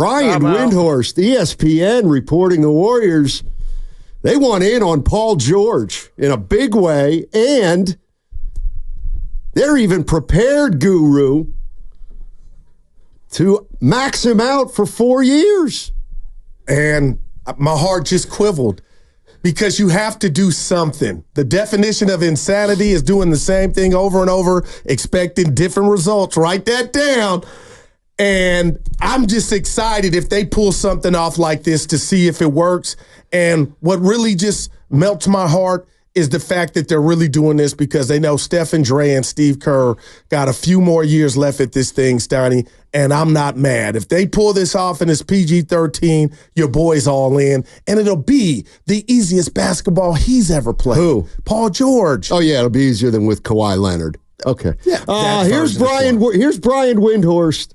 Brian Windhorst, ESPN, reporting the Warriors, they want in on Paul George in a big way, and they're even prepared, Guru, to max him out for 4 years. And my heart just quivered because you have to do something. The definition of insanity is doing the same thing over and over, expecting different results. Write that down. And I'm just excited if they pull something off like this to see if it works. And what really just melts my heart is the fact that they're really doing this because they know Stephen Dre and Steve Kerr got a few more years left at this thing, Steiny, and I'm not mad. If they pull this off and it's PG-13, your boy's all in, and it'll be the easiest basketball he's ever played. Who? Paul George. Oh, yeah, it'll be easier than with Kawhi Leonard. Okay. Yeah, here's Brian Windhorst,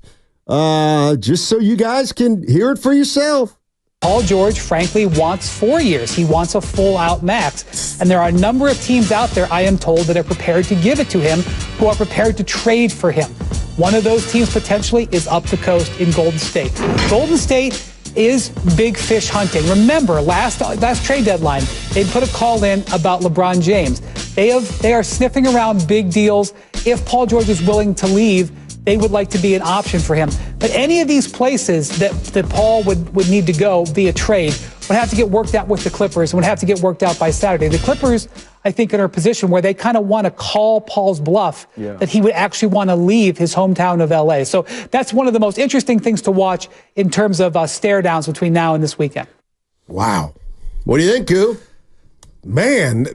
just so you guys can hear it for yourself. Paul George, frankly, wants 4 years. He wants a full-out max. And there are a number of teams out there, I am told, that are prepared to give it to him, who are prepared to trade for him. One of those teams potentially is up the coast in Golden State. Golden State is big fish hunting. Remember, last trade deadline, they put a call in about LeBron James. They are sniffing around big deals. If Paul George is willing to leave, they would like to be an option for him. But any of these places that Paul would need to go via trade would have to get worked out with the Clippers and would have to get worked out by Saturday. The Clippers, I think, are in a position where they kind of want to call Paul's bluff that he would actually want to leave his hometown of L.A. So that's one of the most interesting things to watch in terms of stare downs between now and this weekend. Wow. What do you think, Goo? Man,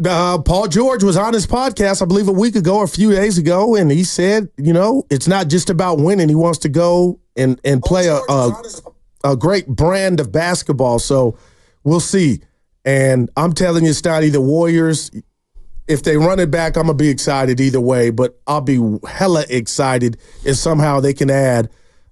Paul George was on his podcast, I believe a week ago or a few days ago, and he said, it's not just about winning. He wants to go and play a great brand of basketball. So we'll see. And I'm telling you, Steiny, the Warriors, if they run it back, I'm going to be excited either way, but I'll be hella excited if somehow they can add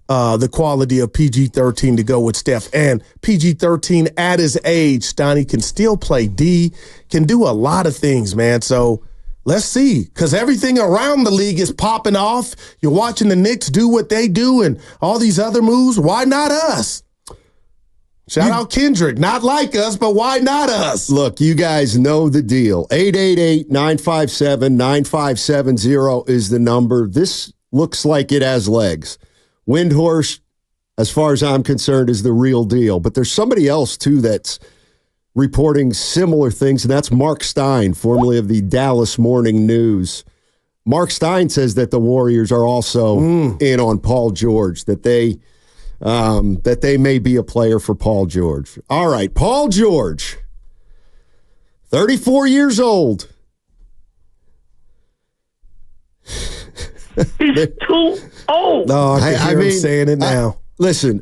the quality of PG-13 to go with Steph. And PG-13 at his age, Steiny, can still play D, can do a lot of things, man. So let's see, because everything around the league is popping off. You're watching the Knicks do what they do and all these other moves. Why not us? Shout out Kendrick. Not like us, but why not us? Look, you guys know the deal. 888-957-9570 is the number. This looks like it has legs. Windhorst, as far as I'm concerned, is the real deal. But there's somebody else, too, that's reporting similar things, and that's Mark Stein, formerly of the Dallas Morning News. Mark Stein says that the Warriors are also in on Paul George, that they may be a player for Paul George. All right, Paul George, 34 years old. He's too old. No, I mean, saying it now. Listen,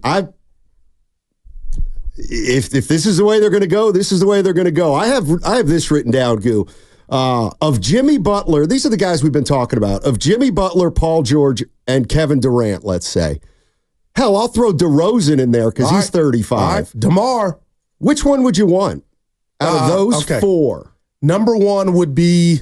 if this is the way they're going to go, this is the way they're going to go. I have this written down, Goo. Of Jimmy Butler, these are the guys we've been talking about. Of Jimmy Butler, Paul George, and Kevin Durant, let's say. Hell, I'll throw DeRozan in there because he's 35. All right. DeMar. Which one would you want out of those four? Number one would be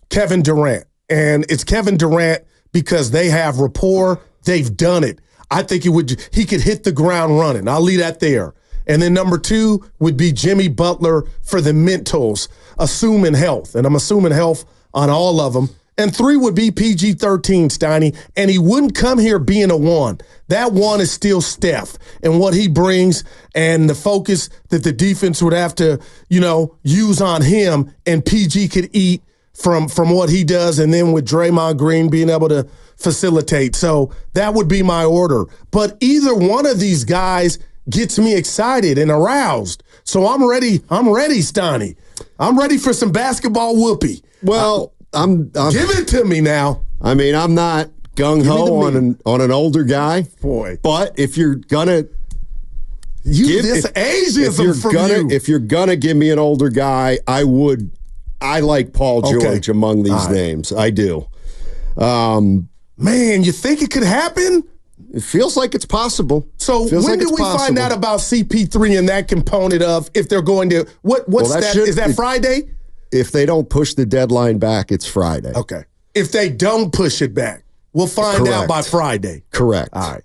Kevin Durant. And it's Kevin Durant because they have rapport. They've done it. I think he could hit the ground running. I'll leave that there. And then number two would be Jimmy Butler for the mentals, assuming health. And I'm assuming health on all of them. And three would be PG-13, Steiny. And he wouldn't come here being a one. That one is still Steph and what he brings and the focus that the defense would have to, use on him. And PG could eat from what he does, and then with Draymond Green being able to facilitate. So that would be my order. But either one of these guys gets me excited and aroused. So I'm ready, Steiny. I'm ready for some basketball whoopee. Well, I'm give it to me now. I mean, I'm not gung-ho on an older guy. Boy. But if you're gonna if you're gonna give me an older guy, I like Paul George among these names. I do. Man, you think it could happen? It feels like it's possible. So when do we find out about CP3 and that component of if they're going to is that Friday? If they don't push the deadline back, it's Friday. Okay. If they don't push it back, we'll find out by Friday. Correct. All right.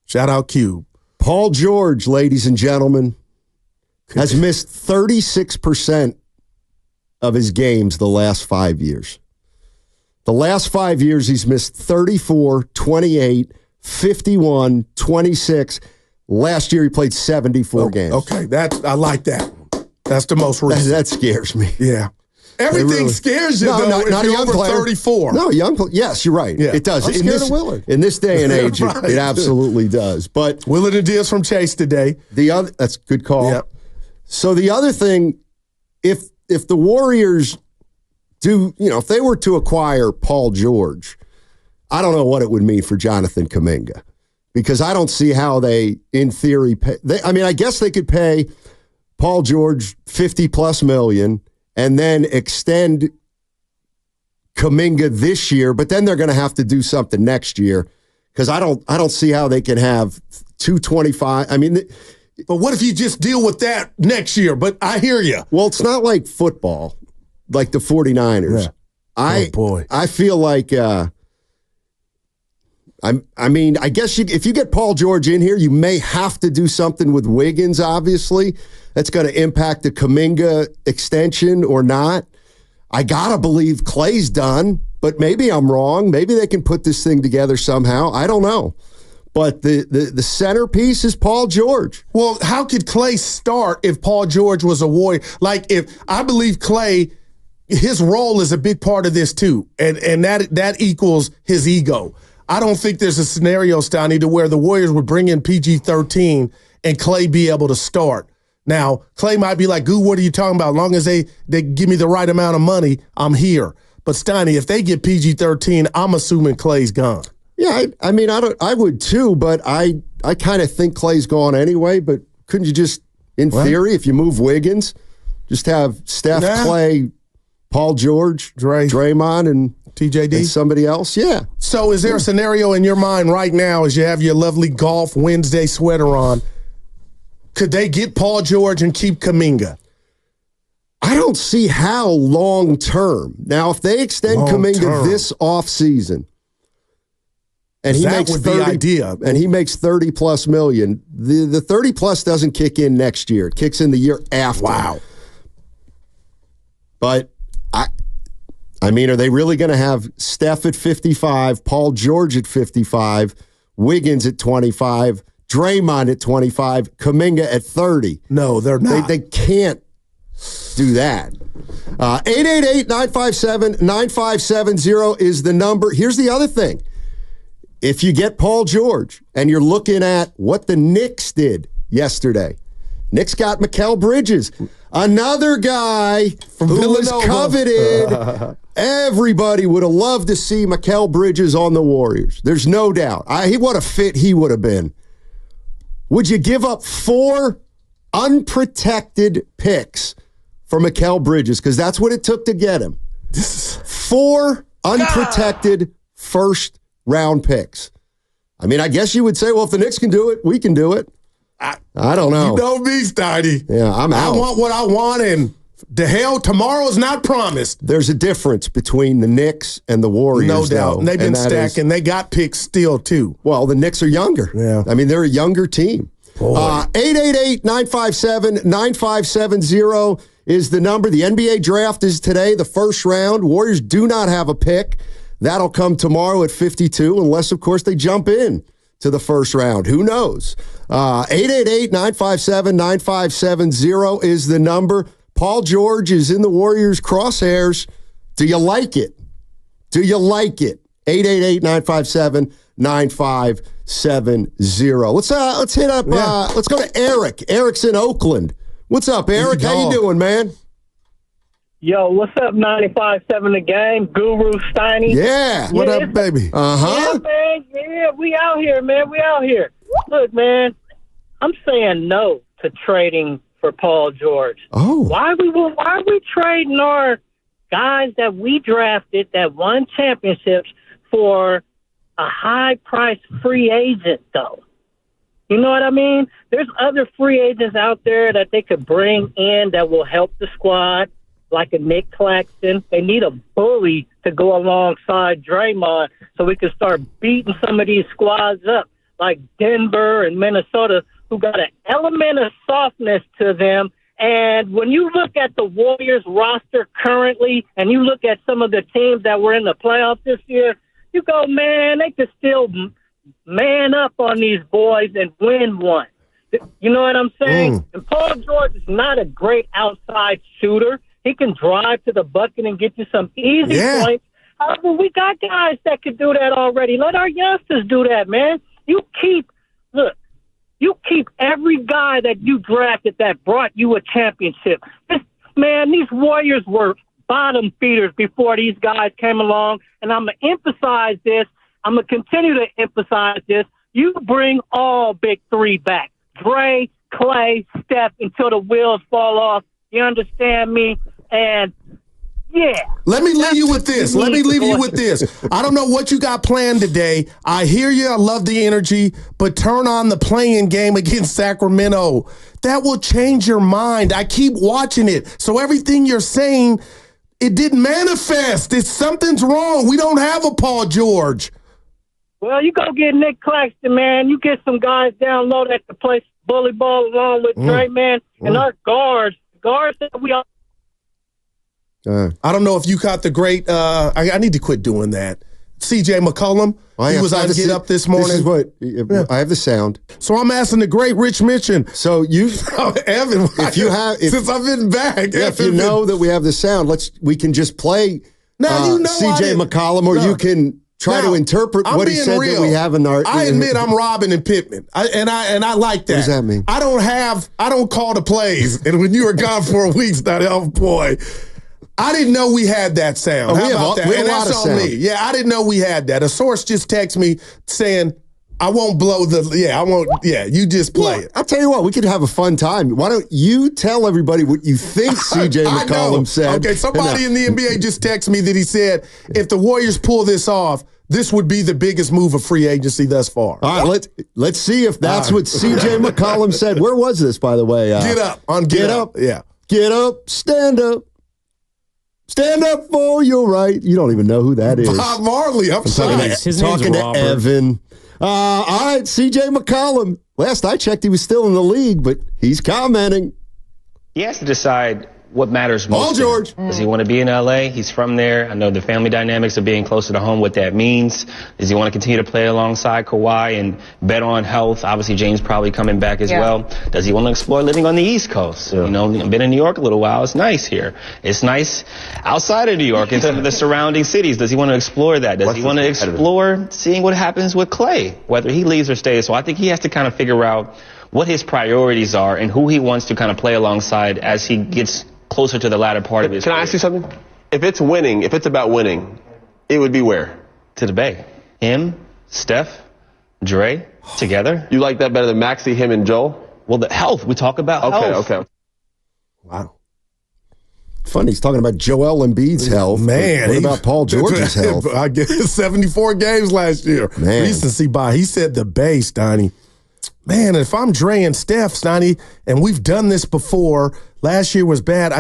Shout out Cube. Paul George, ladies and gentlemen, has missed 36% of his games the last 5 years. The last 5 years, he's missed 34, 28, 51, 26. Last year, he played 74 games. Okay, I like that. That's the most recent. That scares me. Yeah. Everything scares you, though, if you're over 34. No, yes, you're right. Yeah. It does. I'm scared of Willard. In this day and age, Right. it absolutely does. But Willard and Diaz from Chase today. That's a good call. Yep. So the other thing, if the Warriors if they were to acquire Paul George, I don't know what it would mean for Jonathan Kuminga, because I don't see how they, in theory, I guess they could pay Paul George $50+ million and then extend Kuminga this year, but then they're going to have to do something next year, because I don't see how they can have 225. But what if you just deal with that next year? But I hear you. Well, it's not like football, like the 49ers. Yeah. I feel like I guess if you get Paul George in here, you may have to do something with Wiggins, obviously. That's going to impact the Kuminga extension or not. I got to believe Clay's done, but maybe I'm wrong. Maybe they can put this thing together somehow. I don't know. But the centerpiece is Paul George. Well, how could Clay start if Paul George was a Warrior? Like, if I believe Clay, his role is a big part of this too, and that equals his ego. I don't think there's a scenario, Steiny, to where the Warriors would bring in PG-13 and Clay be able to start. Now, Clay might be like, "Goo, what are you talking about? As long as they give me the right amount of money, I'm here." But Steiny, if they get PG-13, I'm assuming Clay's gone. Yeah, I would too, but I kind of think Clay's gone anyway. But couldn't you just, in theory, if you move Wiggins, just have Steph, Clay, Paul George, Draymond, and TJD, and somebody else? Yeah. So is there a scenario in your mind right now, as you have your lovely Golf Wednesday sweater on, could they get Paul George and keep Kuminga? I don't see how long term. Now, if they extend Kuminga this offseason, and he makes 30, and he makes $30+ million, the 30+ doesn't kick in next year. It kicks in the year after. Wow. But are they really going to have Steph at 55, Paul George at 55, Wiggins at 25, Draymond at 25, Kuminga at 30? No, they're not. They can't do that. 888-957-9570 is the number. Here's the other thing. If you get Paul George and you're looking at what the Knicks did yesterday, Knicks got Mikal Bridges, another guy from who Villanova. was coveted. Everybody would have loved to see Mikal Bridges on the Warriors. There's no doubt. What a fit he would have been. Would you give up 4 unprotected picks for Mikal Bridges? Because that's what it took to get him. 4 unprotected first-round picks. I guess you would say, well, if the Knicks can do it, we can do it. I don't know. You know me, Steiny. Yeah, I'm out. I want what I want, and the hell, tomorrow is not promised. There's a difference between the Knicks and the Warriors, no doubt. though, And they've been stacking. They got picks still, too. Well, the Knicks are younger. Yeah. They're a younger team. 888-957-9570 is the number. The NBA draft is today, the first round. Warriors do not have a pick. That'll come tomorrow at 52, unless, of course, they jump in to the first round. Who knows? 888-957-9570 is the number. Paul George is in the Warriors' crosshairs. Do you like it? Do you like it? 888-957-9570. Let's hit up. Let's go to Eric. Eric's in Oakland. What's up, Eric? How you doing, man? Yo, what's up, 95.7 The Game? Guru, Steiny. Yeah. What up, baby? Uh-huh. Yeah, man. Yeah, we out here, man. We out here. Look, man, I'm saying no to trading for Paul George. Oh. Why are we trading our guys that we drafted that won championships for a high-priced free agent, though? You know what I mean? There's other free agents out there that they could bring in that will help the squad, like a Nick Claxton. They need a bully to go alongside Draymond so we can start beating some of these squads up. like Denver and Minnesota, who got an element of softness to them. And when you look at the Warriors roster currently, and you look at some of the teams that were in the playoffs this year, you go, man, they could still man up on these boys and win one. You know what I'm saying? And Paul George is not a great outside shooter. He can drive to the bucket and get you some easy points. However, we got guys that could do that already. Let our youngsters do that, man. You keep every guy that you drafted that brought you a championship. These Warriors were bottom feeders before these guys came along, and I'm going to emphasize this. I'm going to continue to emphasize this. You bring all big three back. Dre, Clay, Steph, until the wheels fall off. You understand me? And yeah. Let me leave you with this. I don't know what you got planned today. I hear you. I love the energy. But turn on the playing game against Sacramento. That will change your mind. I keep watching it. So everything you're saying, it didn't manifest. Something's wrong. We don't have a Paul George. Well, you go get Nick Claxton, man. You get some guys down low that can play bully ball along with Dre, man. And our guards that we all. I don't know if you caught the great. I need to quit doing that. CJ McCollum. He was on Get Up this morning. This is what I have the sound. So I'm asking the great Rich Mitchell. So you, Evan, since I've been back, if you know that we have the sound, we can just play CJ McCollum, or you can try to interpret what he said that we have in our. I admit I'm Robin and Pittman, and I like that. What does that mean? I don't call the plays, and when you were gone for a week, oh boy. I didn't know we had that sound. How about that? And that's on me. Yeah, I didn't know we had that. A source just texted me saying, I won't blow you just play it. I'll tell you what, we could have a fun time. Why don't you tell everybody what you think CJ McCollum said? Okay, somebody in the NBA just texted me that he said, if the Warriors pull this off, this would be the biggest move of free agency thus far. All right, let's see if that's what CJ McCollum said. Where was this, by the way? Get Up. On Get Up. Yeah. Get up, stand up. Stand up for your right. You don't even know who that is. Bob Marley. I'm sorry. Talking to Evan. All right, CJ McCollum. Last I checked, he was still in the league, but he's commenting. He has to decide what matters most. Paul George. Does he want to be in L.A.? He's from there. I know the family dynamics of being closer to home, what that means. Does he want to continue to play alongside Kawhi and bet on health? Obviously, James probably coming back as well. Does he want to explore living on the East Coast? Yeah. You know, I've been in New York a little while. It's nice here. It's nice outside of New York in some of the surrounding cities. Does he want to explore that? Does he want to explore seeing what happens with Clay, whether he leaves or stays? So I think he has to kind of figure out what his priorities are and who he wants to kind of play alongside as he gets closer to the latter part of his career. Can I ask you something? If it's about winning, it would be where? To the Bay. Him, Steph, Dre, together. You like that better than Maxey, him, and Joel? Well, the health. We talk about health. Okay. Wow. Funny, he's talking about Joel Embiid's health. Man. What about Paul George's health? I guess 74 games last year. Man. Recency bias. He said the Bay, Steiny. Man, if I'm Dre and Steph, Steiny, and we've done this before, last year was bad.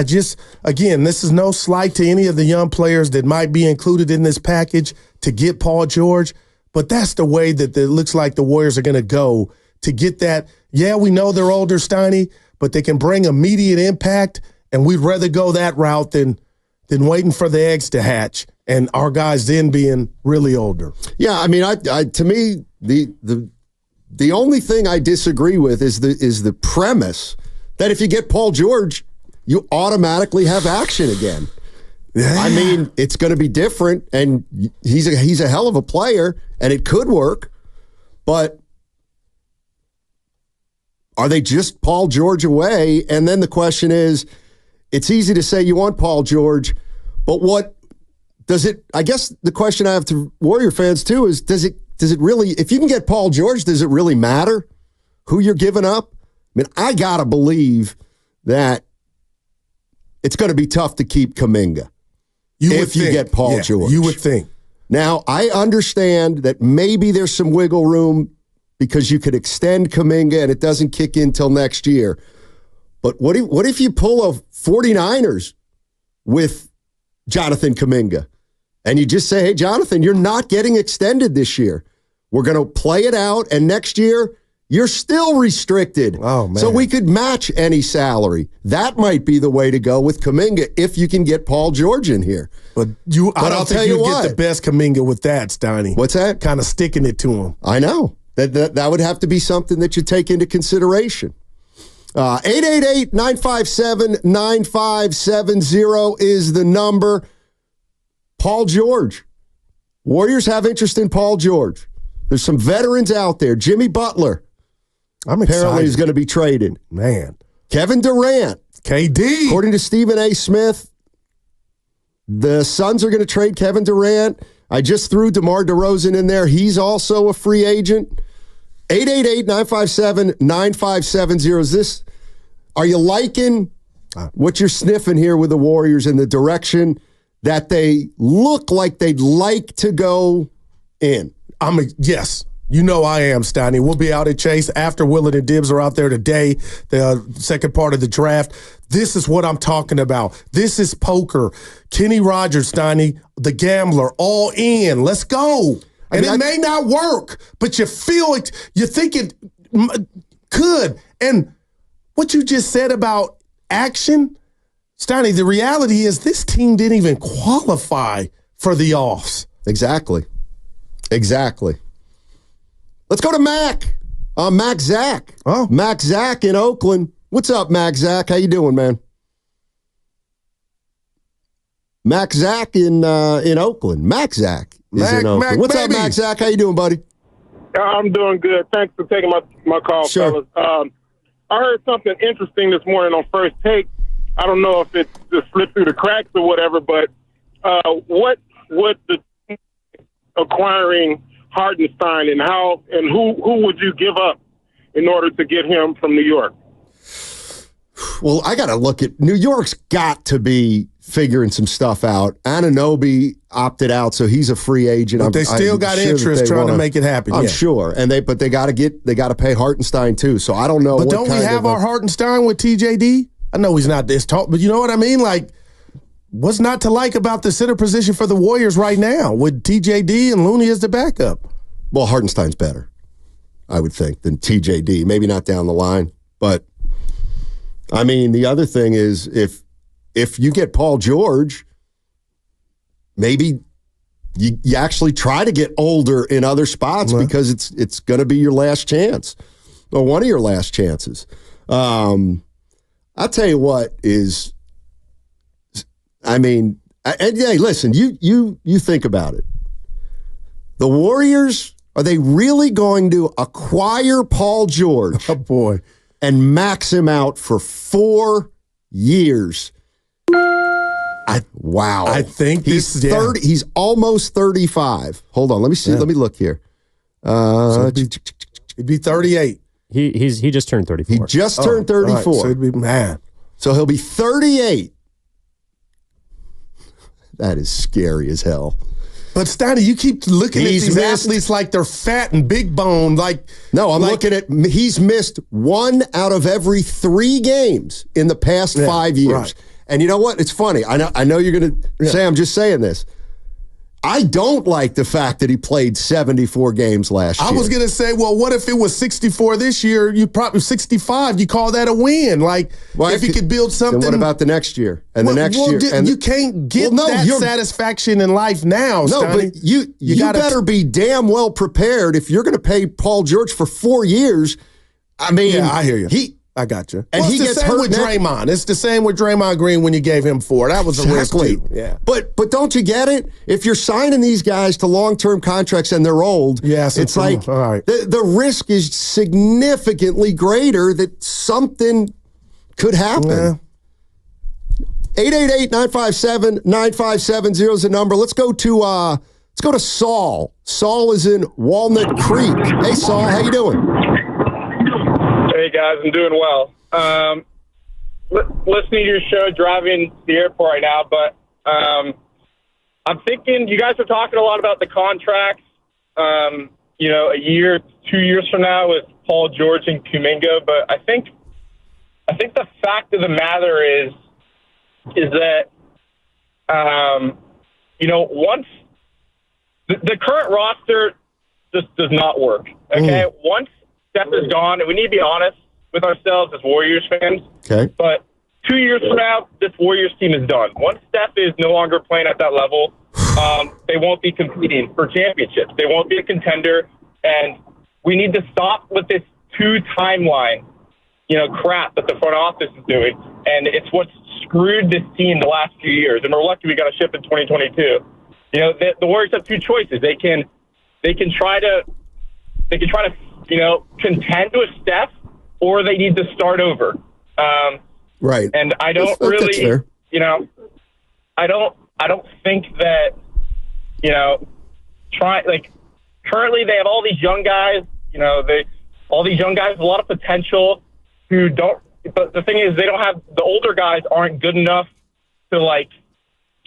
Again, this is no slight to any of the young players that might be included in this package to get Paul George, but that's the way that it looks like the Warriors are going to go to get that. Yeah, we know they're older, Steiny, but they can bring immediate impact, and we'd rather go that route than waiting for the eggs to hatch and our guys then being really older. Yeah, I mean, to me, the only thing I disagree with is the premise that if you get Paul George, you automatically have action again. Yeah. I mean, it's going to be different, and he's a hell of a player, and it could work, but are they just Paul George away? And then the question is, it's easy to say you want Paul George, but what does it, I guess the question I have to Warrior fans too is, does it really, if you can get Paul George, does it really matter who you're giving up? I mean, I got to believe that it's going to be tough to keep Kuminga if you get Paul George. You would think. Now, I understand that maybe there's some wiggle room because you could extend Kuminga and it doesn't kick in till next year. But what if you pull a 49ers with Jonathan Kuminga and you just say, hey, Jonathan, you're not getting extended this year. We're going to play it out, and next year you're still restricted. Oh, man. So we could match any salary. That might be the way to go with Kuminga if you can get Paul George in here. But I don't think you get the best Kuminga with that, Steiny. What's that? Kind of sticking it to him. I know. That would have to be something that you take into consideration. 888-957-9570 is the number. Paul George. Warriors have interest in Paul George. There's some veterans out there. Jimmy Butler. I'm excited. Apparently he's going to be traded. Man. Kevin Durant. KD. According to Stephen A. Smith, the Suns are going to trade Kevin Durant. I just threw DeMar DeRozan in there. He's also a free agent. 888-957-9570. Is this, are you liking what you're sniffing here with the Warriors in the direction that they look like they'd like to go in? Yes. You know I am, Steiny. We'll be out at Chase after Willard and Dibbs are out there today, the second part of the draft. This is what I'm talking about. This is poker. Kenny Rogers, Steiny, the gambler, all in. Let's go. And it may not work, but you feel it. You think it could. And what you just said about action, Steiny, the reality is this team didn't even qualify for the offs. Exactly. Let's go to Mac. Mac Zach. Oh. Mac Zach in Oakland. What's up, Mac Zach? How you doing, man? Mac Zach in Oakland. Mac Zach is in Oakland. What's up, Mac Zach? How you doing, buddy? I'm doing good. Thanks for taking my call, sure. fellas. I heard something interesting this morning on First Take. I don't know if it just slipped through the cracks or whatever, but what would the acquiring Hartenstein and who would you give up in order to get him from New York? Well, I got to look at New York's got to be figuring some stuff out. Anunoby opted out, so he's a free agent. But they still got interest trying to make it happen. I'm sure, but they got to pay Hartenstein too. So I don't know. But don't we have our Hartenstein with TJD? I know he's not this tall, but you know what I mean. Like, what's not to like about the center position for the Warriors right now with TJD and Looney as the backup? Well, Hartenstein's better, I would think, than TJD. Maybe not down the line, but I mean, the other thing is if you get Paul George, maybe you actually try to get older in other spots because it's going to be your last chance or one of your last chances. I'll tell you what is, I mean, and hey, listen, you think about it. The Warriors, are they really going to acquire Paul George? Oh, boy. And max him out for 4 years? Wow. I think he's 30. He's almost 35. Hold on. Let me see. Let me look here. So he'd be 38. He just turned 34. He just turned 34. Right. So he'd be, man. So he'll be 38. That is scary as hell. But Steiny, you keep looking at these athletes like they're fat and big boned. No, I'm looking at he's missed 1 out of every 3 games in the past 5 years. Right. And you know what? It's funny. I know you're going to say I'm just saying this. I don't like the fact that he played 74 games last year. I was going to say, well, what if it was 64 this year? You probably 65. You call that a win? If you could build something. Then what about the next year and the next year? And you can't get that satisfaction in life now. No, Steiny. but you better be damn well prepared if you're going to pay Paul George for 4 years. I mean, I hear you. I got you. And he gets hurt with Draymond. It's the same with Draymond Green when you gave him 4. That was a risk too. Yeah. But don't you get it? If you're signing these guys to long-term contracts and they're old, it's like all right. the risk is significantly greater that something could happen. 888-957-9570 is the number. Let's go to Saul. Saul is in Walnut Creek. Hey, Saul, how you doing? Hey, guys, I'm doing well. Listening to your show, driving to the airport right now, but I'm thinking you guys are talking a lot about the contracts, a year, 2 years from now with Paul George and Kuminga, but I think the fact of the matter is that, once the current roster just does not work. Okay? Once Steph is gone, and we need to be honest with ourselves as Warriors fans. Okay. But 2 years from now, this Warriors team is done. Once Steph is no longer playing at that level, they won't be competing for championships. They won't be a contender, and we need to stop with this two-timeline, crap that the front office is doing, and it's what's screwed this team the last few years. And we're lucky we got a ship in 2022. The Warriors have two choices. They can try to contend with Steph, or they need to start over. Right. And I don't that's fair. I don't think that, currently they have all these young guys, all these young guys with a lot of potential who don't, but the thing is they don't have, the older guys aren't good enough to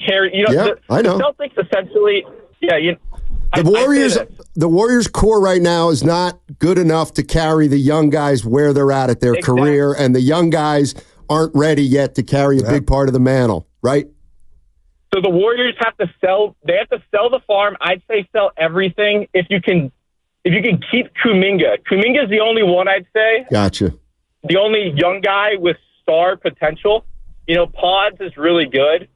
carry, I know. The Celtics essentially, the Warriors core right now is not good enough to carry the young guys where they're at their career, and the young guys aren't ready yet to carry a big part of the mantle, right? So the Warriors have to sell the farm. I'd say sell everything if you can keep Kuminga. Kuminga's the only one, I'd say. Gotcha. The only young guy with star potential. Pods is really good.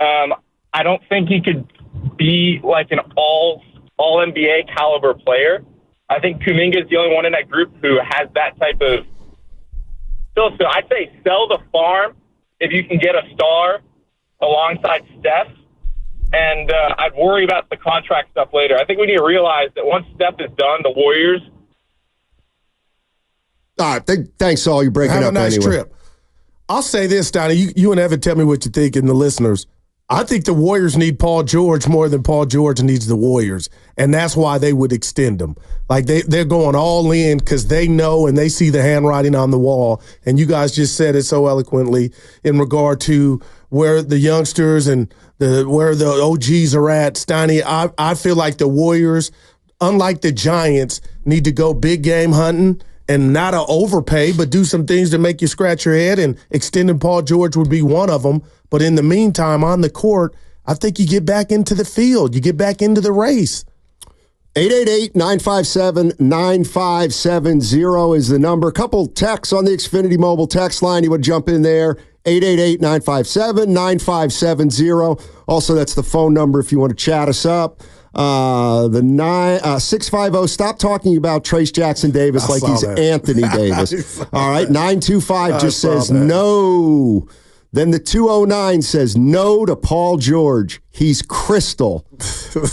I don't think he could be like an all NBA caliber player. I think Kuminga is the only one in that group who has that type of. So I'd say sell the farm if you can get a star alongside Steph, and I'd worry about the contract stuff later. I think we need to realize that once Steph is done, the Warriors. All right, thanks, Saul. You're breaking Have up a nice anyway. trip. I'll say this, Steiny. You and Evan tell me what you think, and the listeners. I think the Warriors need Paul George more than Paul George needs the Warriors, and that's why they would extend him. They're going all in because they know and they see the handwriting on the wall. And you guys just said it so eloquently in regard to where the youngsters and where the OGs are at. Steiny, I feel like the Warriors, unlike the Giants, need to go big game hunting and not to overpay, but do some things to make you scratch your head, and extending Paul George would be one of them. But in the meantime, on the court, I think you get back into the field. You get back into the race. 888-957-9570 is the number. A couple texts on the Xfinity mobile text line. You would jump in there. 888-957-9570. Also, that's the phone number if you want to chat us up. 650, stop talking about Trace Jackson Davis like he's Anthony Davis. All right, 925 just says no. Then the 209 says no to Paul George. He's crystal,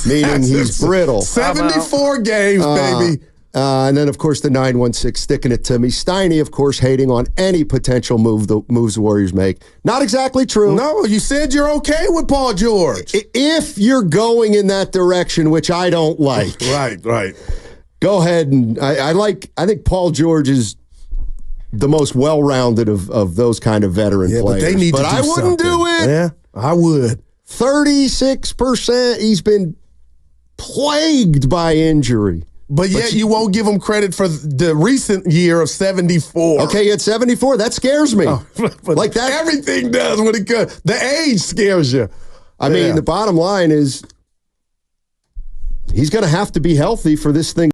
meaning he's brittle. 74 games, baby. And then, of course, the 916 sticking it to me. Steiny, of course, hating on any potential moves the Warriors make. Not exactly true. No, you said you're okay with Paul George. If you're going in that direction, which I don't like. Right. Go ahead. And I think Paul George is the most well-rounded of those kind of veteran players. But they need to do I wouldn't something. do it. Yeah, I would. 36%. He's been plagued by injury. But yet you won't give him credit for the recent year of 74. Okay, at 74, that scares me. Like that, everything does when it comes. The age scares you. I mean, the bottom line is he's going to have to be healthy for this thing